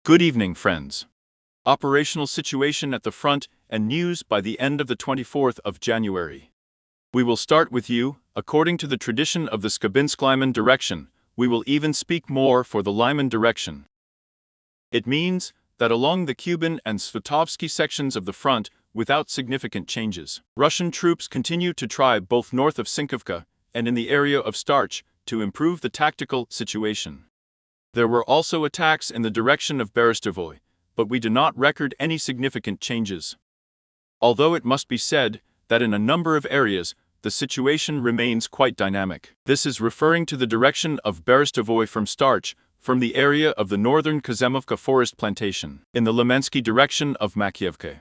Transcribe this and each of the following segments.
Good evening, friends. Operational situation at the front and news by the end of the 24th of January. We will start with you, according to the tradition of the Skabinsk-Lyman direction. We will even speak more for the Lyman direction. It means that along the Kuban and Svitovsky sections of the front, without significant changes, Russian troops continue to try both north of Sinkovka and in the area of Starch to improve the tactical situation. There were also attacks in the direction of Berestovoy, but we do not record any significant changes. Although it must be said that in a number of areas, the situation remains quite dynamic. This is referring to the direction of Berestovoy from Starch, from the area of the northern Kazemovka forest plantation, in the Lemensky direction of Makievka.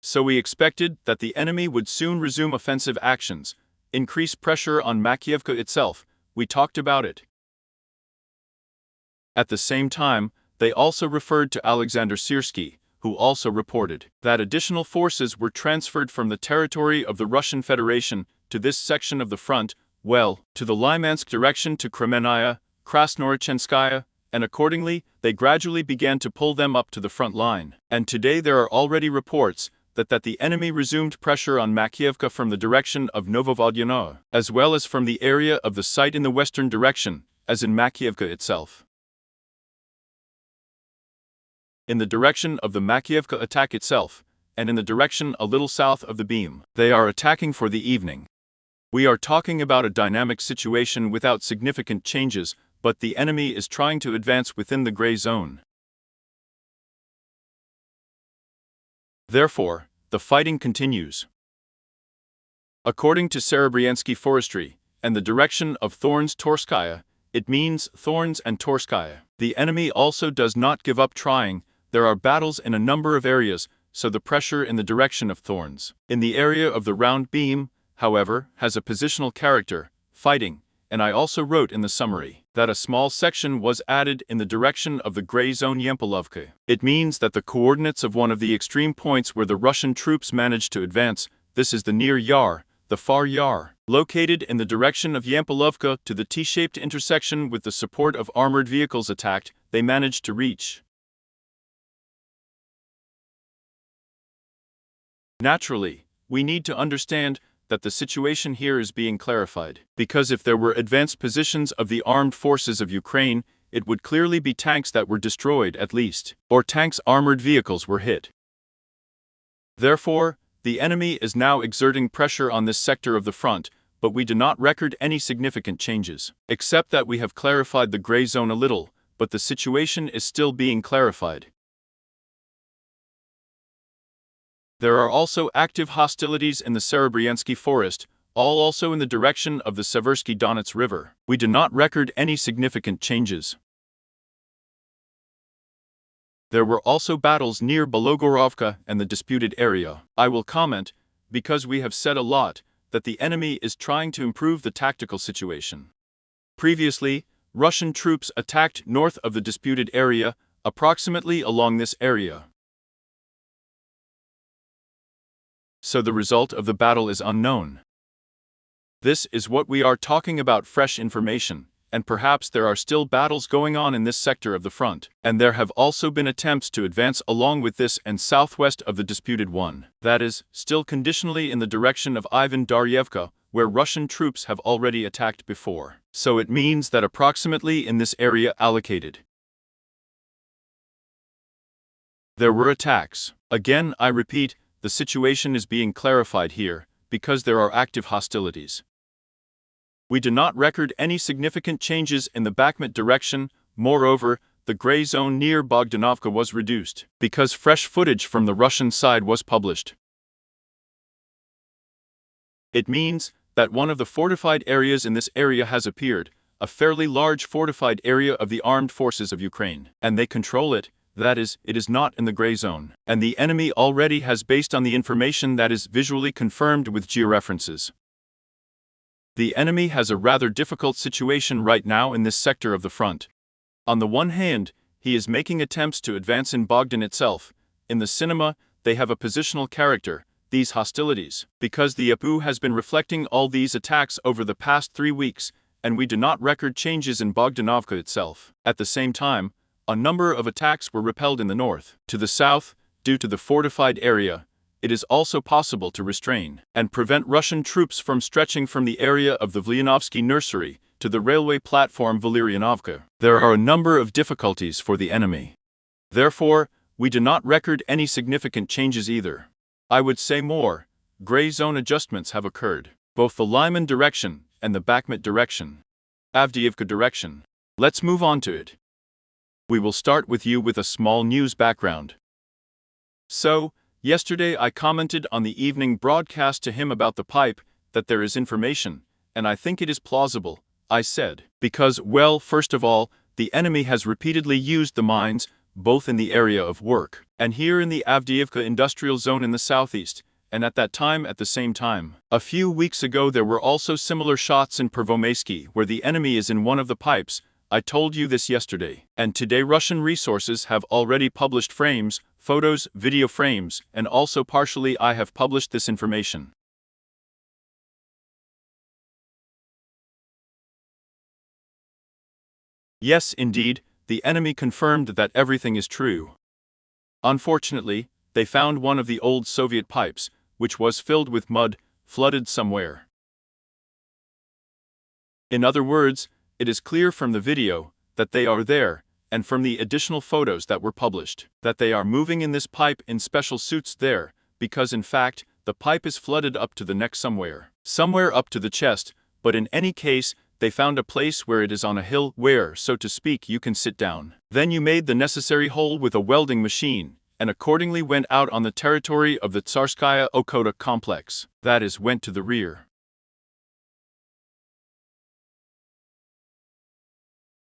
So we expected that the enemy would soon resume offensive actions, increase pressure on Makievka itself. We talked about it. At the same time, they also referred to Alexander Siersky, who also reported that additional forces were transferred from the territory of the Russian Federation to this section of the front, to the Lymansk direction to Kremenaya, Krasnorechenskaya, and accordingly, they gradually began to pull them up to the front line. And today there are already reports that the enemy resumed pressure on Makievka from the direction of Novovodyano, as well as from the area of the site in the western direction, as in Makievka itself. In the direction of the Makievka attack itself, and in the direction a little south of the beam, they are attacking for the evening. We are talking about a dynamic situation without significant changes, but the enemy is trying to advance within the gray zone. Therefore, the fighting continues. According to Serebryansky Forestry, and the direction of Thorns-Torskaya, it means Thorns and Torskaya. The enemy also does not give up trying. There are battles in a number of areas, so the pressure in the direction of Thorns, in the area of the round beam, however, has a positional character, fighting, and I also wrote in the summary that a small section was added in the direction of the gray zone Yampolovka. It means that the coordinates of one of the extreme points where the Russian troops managed to advance, this is the near Yar, the far Yar, located in the direction of Yampolovka to the T-shaped intersection with the support of armored vehicles attacked, they managed to reach. Naturally, we need to understand that the situation here is being clarified, because if there were advanced positions of the armed forces of Ukraine, it would clearly be tanks that were destroyed at least, or tanks' armored vehicles were hit. Therefore, the enemy is now exerting pressure on this sector of the front, but we do not record any significant changes, except that we have clarified the gray zone a little, but the situation is still being clarified. There are also active hostilities in the Serebryansky forest, all also in the direction of the Seversky Donets River. We do not record any significant changes. There were also battles near Bologorovka and the disputed area. I will comment, because we have said a lot, that the enemy is trying to improve the tactical situation. Previously, Russian troops attacked north of the disputed area, approximately along this area. So the result of the battle is unknown. This is what we are talking about, fresh information, and perhaps there are still battles going on in this sector of the front, and there have also been attempts to advance along with this and southwest of the disputed one, that is, still conditionally in the direction of Ivan Daryevka, where Russian troops have already attacked before. So it means that approximately in this area allocated, there were attacks. Again, I repeat, the situation is being clarified here, because there are active hostilities. We do not record any significant changes in the Bakhmut direction. Moreover, the gray zone near Bogdanovka was reduced, because fresh footage from the Russian side was published. It means that one of the fortified areas in this area has appeared, a fairly large fortified area of the armed forces of Ukraine, and they control it. That is, it is not in the gray zone, and the enemy already has, based on the information that is visually confirmed with georeferences. The enemy has a rather difficult situation right now in this sector of the front. On the one hand, he is making attempts to advance in Bogdan itself. In the cinema, they have a positional character, these hostilities, because the APU has been reflecting all these attacks over the past 3 weeks, and we do not record changes in Bogdanovka itself. At the same time, a number of attacks were repelled in the north. To the south, due to the fortified area, it is also possible to restrain and prevent Russian troops from stretching from the area of the Vlyanovsky nursery to the railway platform Valerianovka. There are a number of difficulties for the enemy. Therefore, we do not record any significant changes either. I would say more, gray zone adjustments have occurred. Both the Lyman direction and the Bakhmut direction, Avdeevka direction. Let's move on to it. We will start with you with a small news background. So, yesterday I commented on the evening broadcast to him about the pipe, that there is information, and I think it is plausible, I said. Because, well, first of all, the enemy has repeatedly used the mines, both in the area of work, and here in the Avdeevka industrial zone in the southeast, and at the same time. A few weeks ago there were also similar shots in Pervomaysky, where the enemy is in one of the pipes. I told you this yesterday. And today Russian resources have already published frames, photos, video frames, and also partially I have published this information. Yes, indeed, the enemy confirmed that everything is true. Unfortunately, they found one of the old Soviet pipes, which was filled with mud, flooded somewhere. In other words, it is clear from the video that they are there, and from the additional photos that were published, that they are moving in this pipe in special suits there, because in fact, the pipe is flooded up to the neck somewhere up to the chest, but in any case, they found a place where it is on a hill where, so to speak, you can sit down. Then you made the necessary hole with a welding machine, and accordingly went out on the territory of the Tsarskaya Okhota complex, that is, went to the rear.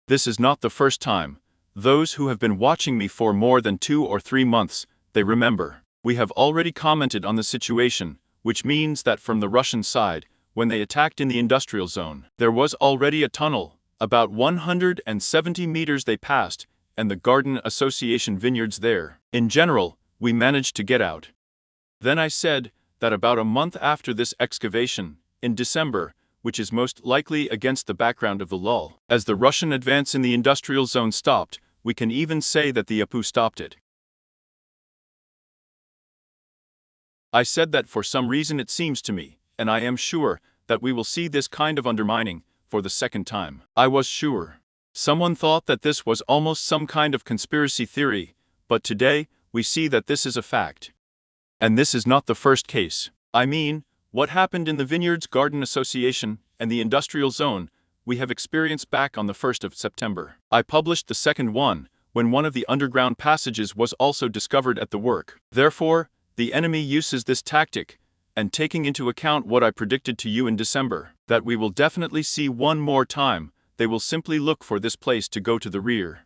This is not the first time. Those who have been watching me for more than 2 or 3 months, they remember. We have already commented on the situation, which means that from the Russian side, when they attacked in the industrial zone, there was already a tunnel, about 170 meters they passed, and the Garden Association vineyards there. In general, we managed to get out. Then I said that about a month after this excavation, in December, which is most likely against the background of the lull, as the Russian advance in the industrial zone stopped, we can even say that the APU stopped it. I said that for some reason it seems to me, and I am sure, that we will see this kind of undermining, for the second time. I was sure. Someone thought that this was almost some kind of conspiracy theory, but today, we see that this is a fact. And this is not the first case. I mean, what happened in the Vineyards Garden Association and the industrial zone, we have experienced back on the 1st of September. I published the second one, when one of the underground passages was also discovered at the work. Therefore, the enemy uses this tactic, and taking into account what I predicted to you in December, that we will definitely see one more time, they will simply look for this place to go to the rear.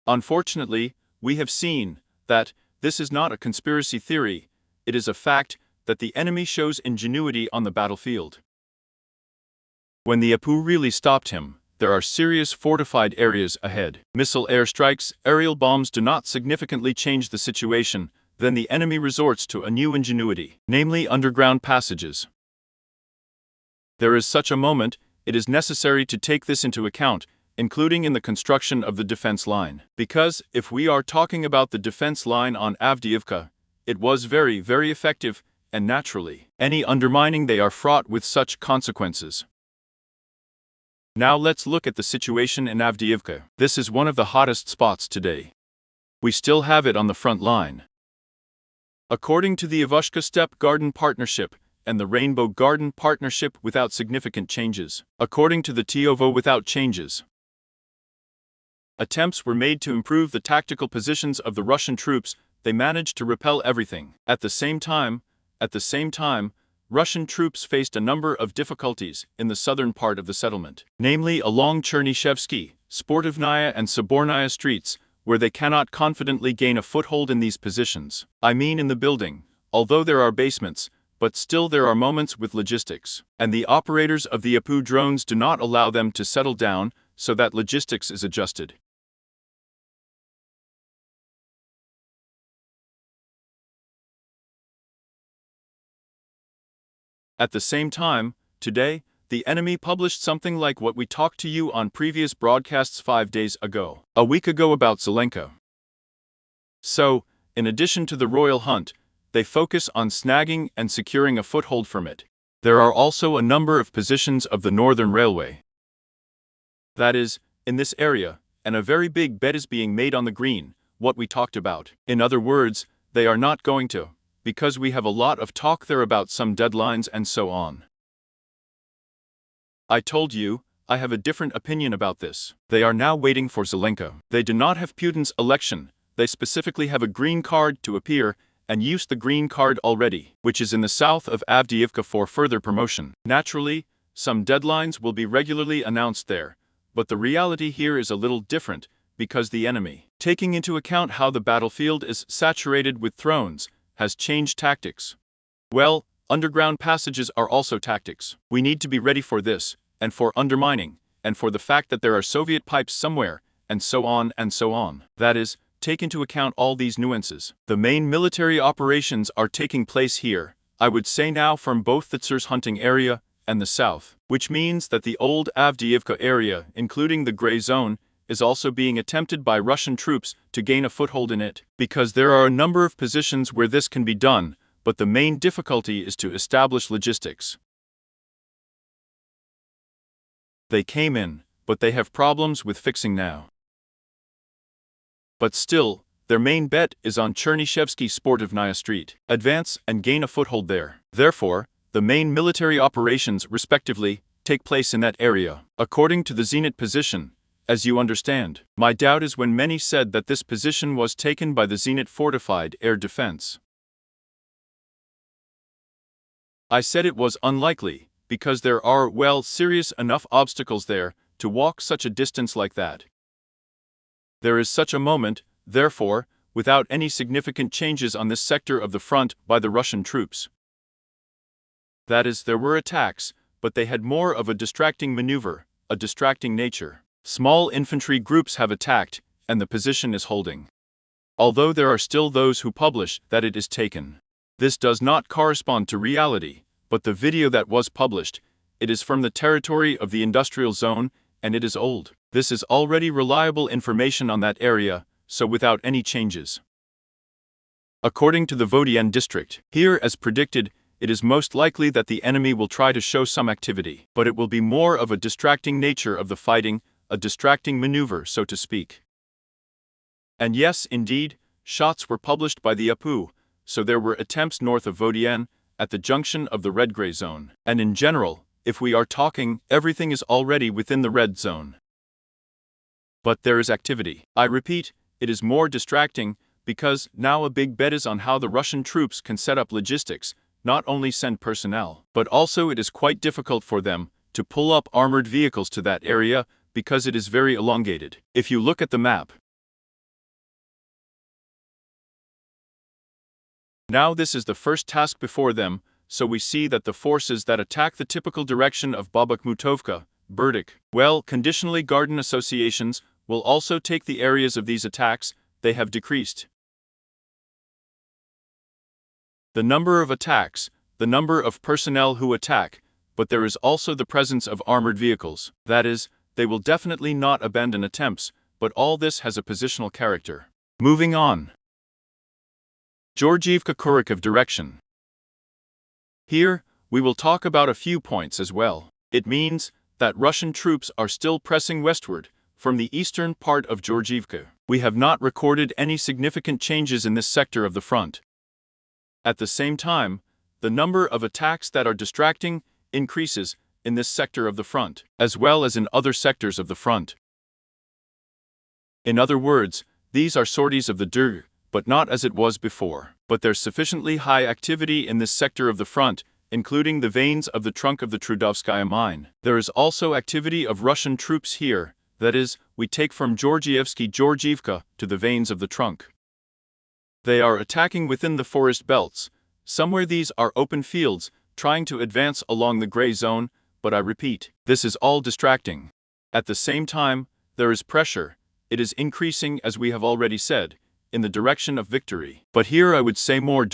Unfortunately, we have seen that this is not a conspiracy theory, it is a fact that the enemy shows ingenuity on the battlefield. When the APU really stopped him, there are serious fortified areas ahead. Missile airstrikes, aerial bombs do not significantly change the situation. Then the enemy resorts to a new ingenuity, namely underground passages. There is such a moment, it is necessary to take this into account, including in the construction of the defense line. Because, if we are talking about the defense line on Avdeevka, it was very, very effective, and naturally, any undermining they are fraught with such consequences. Now let's look at the situation in Avdeevka. This is one of the hottest spots today. We still have it on the front line. According to the Ivushka Steppe Garden Partnership and the Rainbow Garden Partnership without significant changes. According to the Tiovo without changes. Attempts were made to improve the tactical positions of the Russian troops, they managed to repel everything. At the same time, Russian troops faced a number of difficulties in the southern part of the settlement, namely along Chernyshevsky, Sportivnaya and Sobornaya streets, where they cannot confidently gain a foothold in these positions. I mean in the building, although there are basements, but still there are moments with logistics, and the operators of the APU drones do not allow them to settle down, so that logistics is adjusted. At the same time, today, the enemy published something like what we talked to you on previous broadcasts 5 days ago, a week ago about Zelenka. So, in addition to the royal hunt, they focus on snagging and securing a foothold from it. There are also a number of positions of the Northern Railway. That is, in this area, and a very big bet is being made on the green, what we talked about. In other words, they are not going to, because we have a lot of talk there about some deadlines and so on. I told you, I have a different opinion about this. They are now waiting for Zelenka. They do not have Putin's election, they specifically have a green card to appear, and used the green card already, which is in the south of Avdeevka for further promotion. Naturally, some deadlines will be regularly announced there, but the reality here is a little different, because the enemy, taking into account how the battlefield is saturated with thrones, has changed tactics. Well, underground passages are also tactics. We need to be ready for this, and for undermining, and for the fact that there are Soviet pipes somewhere, and so on and so on. That is, take into account all these nuances. The main military operations are taking place here, I would say now from both the Tsar's hunting area and the south, which means that the old Avdeevka area, including the gray zone, is also being attempted by Russian troops to gain a foothold in it, because there are a number of positions where this can be done, but the main difficulty is to establish logistics. They came in, but they have problems with fixing now. But still, their main bet is on Chernyshevsky Sportivnaya Street. Advance and gain a foothold there. Therefore, the main military operations, respectively, take place in that area. According to the Zenit position, as you understand, my doubt is when many said that this position was taken by the Zenit fortified air defense. I said it was unlikely, because there are, well, serious enough obstacles there to walk such a distance like that. There is such a moment, therefore, without any significant changes on this sector of the front by the Russian troops. That is, there were attacks, but they had more of a distracting maneuver, a distracting nature. Small infantry groups have attacked, and the position is holding. Although there are still those who publish that it is taken. This does not correspond to reality, but the video that was published, it is from the territory of the industrial zone, and it is old. This is already reliable information on that area, so without any changes. According to the Vodiane district, here as predicted, it is most likely that the enemy will try to show some activity, but it will be more of a distracting nature of the fighting, a distracting maneuver, so to speak. And yes, indeed, shots were published by the APU, so there were attempts north of Vodiane, at the junction of the red-gray zone. And in general, if we are talking, everything is already within the red zone. But there is activity. I repeat, it is more distracting, because now a big bet is on how the Russian troops can set up logistics, not only send personnel, but also it is quite difficult for them to pull up armored vehicles to that area, because it is very elongated. If you look at the map, now this is the first task before them, so we see that the forces that attack the typical direction of Babakhmutovka, Burdik, well, conditionally garden associations, will also take the areas of these attacks, they have decreased. The number of attacks, the number of personnel who attack, but there is also the presence of armored vehicles. That is, they will definitely not abandon attempts, but all this has a positional character. Moving on. Georgievka-Kurikov direction. Here, we will talk about a few points as well. It means that Russian troops are still pressing westward, from the eastern part of Georgievka. We have not recorded any significant changes in this sector of the front. At the same time, the number of attacks that are distracting increases in this sector of the front, as well as in other sectors of the front. In other words, these are sorties of the Derg, but not as it was before. But there's sufficiently high activity in this sector of the front, including the veins of the trunk of the Trudovskaya mine. There is also activity of Russian troops here, that is, we take from Georgievka to the veins of the trunk. They are attacking within the forest belts. Somewhere these are open fields, trying to advance along the gray zone, but I repeat, this is all distracting. At the same time, there is pressure. It is increasing, as we have already said, in the direction of victory. But here I would say more.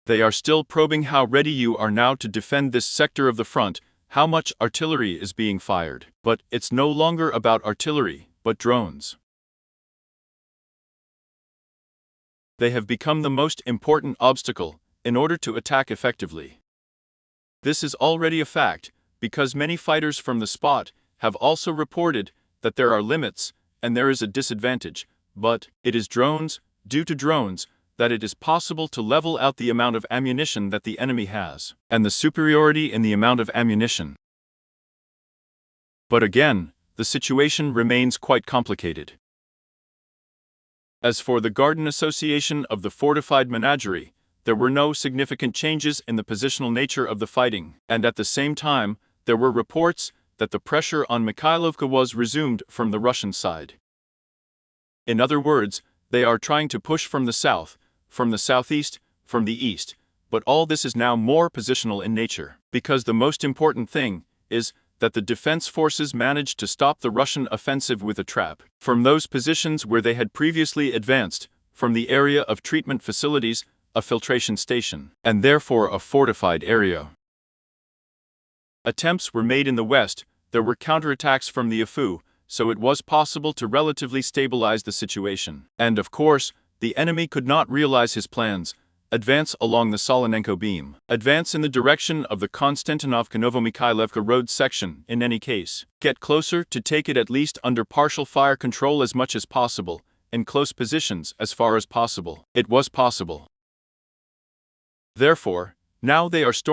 They are still probing how ready you are now to defend this sector of the front, how much artillery is being fired. But it's no longer about artillery, but drones. They have become the most important obstacle in order to attack effectively. This is already a fact, because many fighters from the spot have also reported that there are limits and there is a disadvantage, but it is due to drones, that it is possible to level out the amount of ammunition that the enemy has, and the superiority in the amount of ammunition. But again, the situation remains quite complicated. As for the Garden Association of the Fortified Menagerie, there were no significant changes in the positional nature of the fighting, and at the same time, there were reports that the pressure on Mikhailovka was resumed from the Russian side. In other words, they are trying to push from the south, from the southeast, from the east, but all this is now more positional in nature, because the most important thing is that the defense forces managed to stop the Russian offensive with a trap from those positions where they had previously advanced, from the area of treatment facilities, a filtration station, and therefore a fortified area. Attempts were made in the west, there were counterattacks from the Afu, so it was possible to relatively stabilize the situation. And of course, the enemy could not realize his plans, advance along the Solinenko beam, advance in the direction of the Konstantinovka-Novomikhailovka road section in any case, get closer to take it at least under partial fire control as much as possible, in close positions as far as possible. It was possible. Therefore, now they are storming